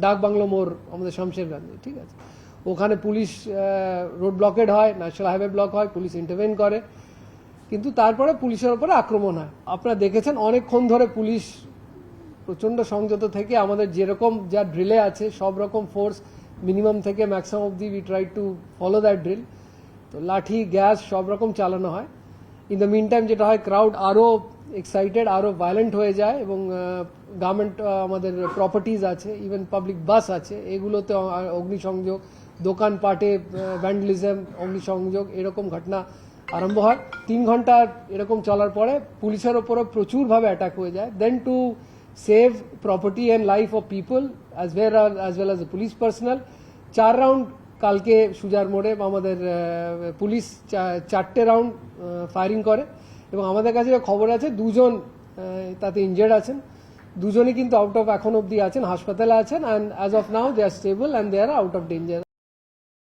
ডাক বাংলো মোড় আমাদের শামশেরগঞ্জে, ঠিক আছে। ওখানে পুলিশ রোড ব্লকেড হয়, ন্যাশনাল হাইওয়ে ব্লক হয়, পুলিশ ইন্টারভেন করে, কিন্তু তারপরে পুলিশের উপরে আক্রমণ হয়। আপনারা দেখেছেন অনেকক্ষণ ধরে পুলিশ প্রচণ্ড সংযত থেকে আমাদের যেরকম যা ড্রিলে আছে সব রকম ফোর্স মিনিমাম থেকে ম্যাক্সিমাম অবধি we try to follow that drill. তো লাঠি, গ্যাস সব রকম চালানো হয়। ইন দ্য মিন টাইম যেটা হয়, ক্রাউড আরও এক্সাইটেড, আরও ভায়োলেন্ট হয়ে যায়, এবং গভর্নমেন্ট আমাদের প্রপার্টিজ আছে, ইভেন পাবলিক বাস আছে, এগুলোতে অগ্নিসংযোগ, দোকানপাটে ভ্যান্ডালিজম, অগ্নিসংযোগ, এরকম ঘটনা আরম্ভ হয়। 3 ঘন্টা এরকম চলার পরে পুলিশের ওপরও প্রচুরভাবে অ্যাটাক হয়ে যায়। Then to save property and life of people as well as the police personnel, 4 round কালকে সুজার মোড়ে আমাদের পুলিশ 4টে রাউন্ড ফায়ারিং করে, এবং আমাদের কাছে খবর আছে 2 জন তাতে ইনজার্ড আছেন। 2 জনই কিন্তু আউট অফ এখন অব্দি আছেন, হাসপাতালে আছেন, and as of now they are stable and they are out of danger.